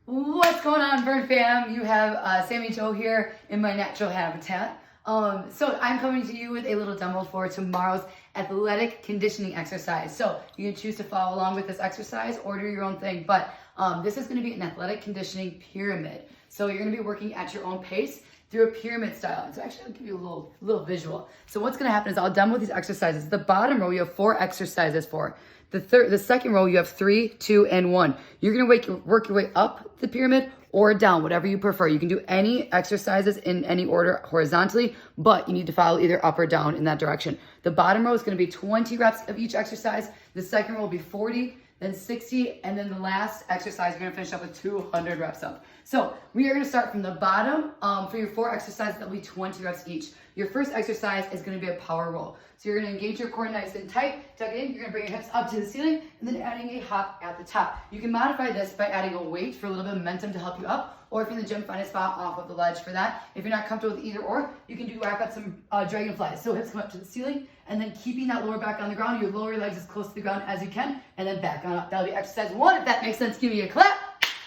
What's going on, Burn fam? You have Sammy Joe here in my natural habitat. So I'm coming to you with a little demo for tomorrow's athletic conditioning exercise. So you can choose to follow along with this exercise or do your own thing, but this is going to be an athletic conditioning pyramid. So you're going to be working at your own pace through a pyramid style. And so actually I'll give you a little visual. So what's going to happen is I'll demo these exercises. The bottom row you have 4 exercises for. The second row you have 3, 2, and 1. You're gonna work your way up the pyramid or down, whatever you prefer. You can do any exercises in any order horizontally, but you need to follow either up or down in that direction. The bottom row is gonna be 20 reps of each exercise. The second row will be 40, then 60, and then the last exercise, you're gonna finish up with 200 reps up. So we are gonna start from the bottom. For your 4 exercises, that'll be 20 reps each. Your first exercise is gonna be a power roll. So you're gonna engage your core nice and tight, tuck it in, you're gonna bring your hips up to the ceiling, and then adding a hop at the top. You can modify this by adding a weight for a little bit of momentum to help you up, or if you're in the gym, find a spot off of the ledge for that. If you're not comfortable with either or, you can whack out some dragonflies. So hips come up to the ceiling, and then keeping that lower back on the ground, you lower your legs as close to the ground as you can, and then back on up. That'll be exercise 1. If that makes sense, give me a clap.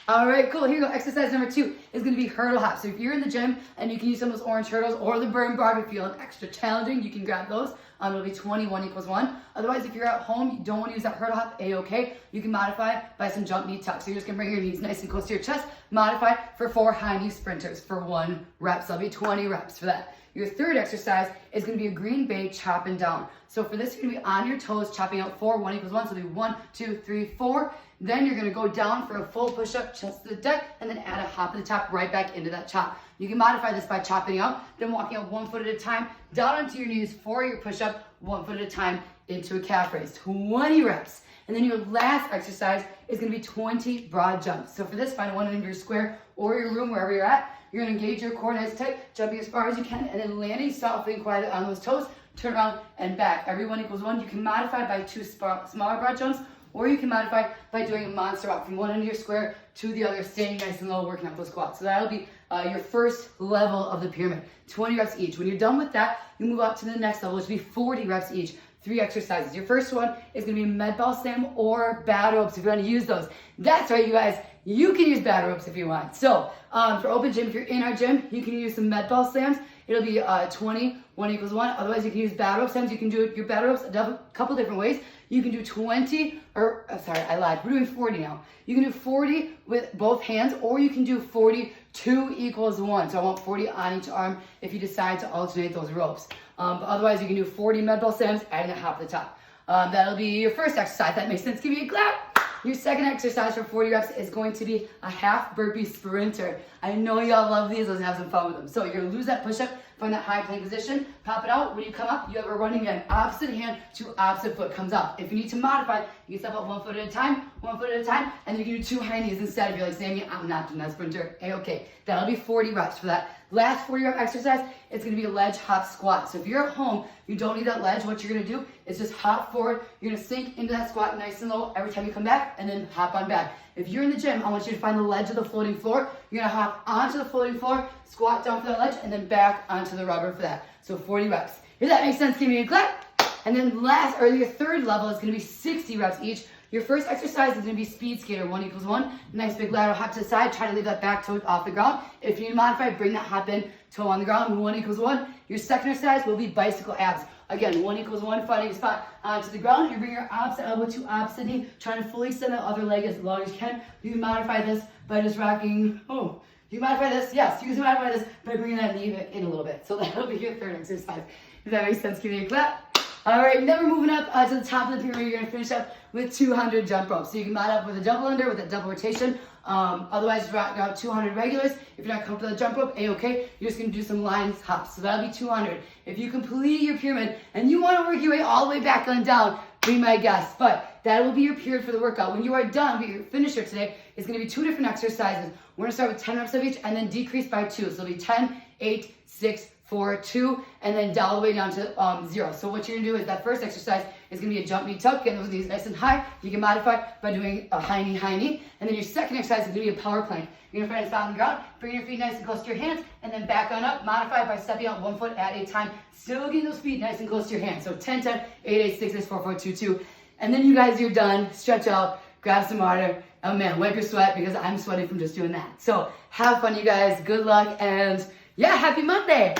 All right, cool. Here you go. Exercise number 2 is going to be hurdle hop. So if you're in the gym and you can use some of those orange hurdles or the Burn bar if you feel extra challenging, you can grab those. It'll be 20, 1 equals 1. Otherwise, if you're at home, you don't want to use that hurdle hop, A-okay. You can modify by some jump knee tucks. So you're just going to bring your knees nice and close to your chest. Modify for 4 high knee sprinters for 1 rep. So that'll be 20 reps for that. Your third exercise is going to be a Green Bay chop and down. So for this, you're going to be on your toes, chopping out 4, 1 equals 1. So it'll be 1, 2, 3, 4. Then you're going to go down for a full push-up, chest to the deck, and then add a hop at the top right back into that chop. You can modify this by chopping out, then walking out 1 foot at a time, down onto your knees for your push-up, 1 foot at a time into a calf raise. 20 reps. And then your last exercise is going to be 20 broad jumps. So for this, find one in your square or your room, wherever you're at. You're going to engage your core nice tight, jumping as far as you can, and then landing softly and quietly on those toes. Turn around and back. Every 1 equals 1. You can modify by 2 smaller broad jumps, or you can modify by doing a monster walk from one end of your square to the other, staying nice and low, working out those squats. So that'll be your first level of the pyramid, 20 reps each. When you're done with that, you move up to the next level, which will be 40 reps each. 3 exercises. Your first one is going to be med ball slam or battle ropes if you want to use those. That's right, you guys. You can use battle ropes if you want. So for open gym, if you're in our gym, you can use some med ball slams. It'll be 20, 1 equals 1. Otherwise, you can use battle ropes. Sometimes you can do your battle ropes a couple different ways. You can do 20, or sorry, I lied. We're doing 40 now. You can do 40 with both hands, or you can do 40, 2 equals 1. So I want 40 on each arm if you decide to alternate those ropes. But otherwise, you can do 40 med ball slams, adding a hop at the top. That'll be your first exercise. That makes sense. Give me a clap. Your second exercise for 40 reps is going to be a half burpee sprinter. I know y'all love these. Let's have some fun with them. So you're going to lose that push-up from that high plank position. Pop it out. When you come up, you have a running in. Opposite hand to opposite foot comes up. If you need to modify, you can step up 1 foot at a time, 1 foot at a time, and you can do 2 high knees instead. If you're like, Sammy, I'm not doing that sprinter. Okay, that'll be 40 reps for that. Last 40 rep exercise, it's going to be a ledge hop squat. So if you're at home, you don't need that ledge. What you're going to do is just hop forward. You're going to sink into that squat nice and low every time you come back, and then hop on back. If you're in the gym, I want you to find the ledge of the floating floor. You're going to hop onto the floating floor, squat down for that ledge, and then back onto the rubber for that. So 40 reps. If that makes sense, give me a clap. And then your third level is going to be 60 reps each. Your first exercise is going to be speed skater, 1 equals 1. Nice big lateral hop to the side. Try to leave that back toe off the ground. If you need to modify, bring that hop in, toe on the ground, 1 equals 1. Your second exercise will be bicycle abs. Again, 1 equals 1, finding a spot onto the ground. You bring your opposite elbow to opposite knee, trying to fully extend the other leg as long as you can. You can modify this by just rocking, you can modify this, yes, you can modify this by bringing that knee in a little bit. So that'll be your third exercise. If that makes sense, give me a clap. All right, now we're moving up to the top of the pyramid. You're gonna finish up with 200 jump ropes. So you can mod up with a double under, with a double rotation. Otherwise, rock out 200 regulars. If you're not comfortable with the jump rope, A-okay. You're just gonna do some line hops. So that'll be 200. If you complete your pyramid and you wanna work your way all the way back and down, be my guest. But that will be your period for the workout. When you are done, your finisher today is gonna be 2 different exercises. We're gonna start with 10 reps of each and then decrease by 2. So it'll be 10, 8, 6, 4, 2, and then all the way down to 0. So what you're gonna do is that first exercise is gonna be a jump knee tuck, getting those knees nice and high. You can modify by doing a high knee, and then your second exercise is gonna be a power plank. You're gonna find a spot on the ground, bring your feet nice and close to your hands, and then back on up, modify by stepping out 1 foot at a time, still getting those feet nice and close to your hands. So 10, 10, 8, 8, 6, 6, 4, 4, 2, 2. And then you guys, you're done, stretch out, grab some water. Oh man, wipe your sweat because I'm sweating from just doing that. So have fun, you guys. Good luck, and yeah, happy Monday.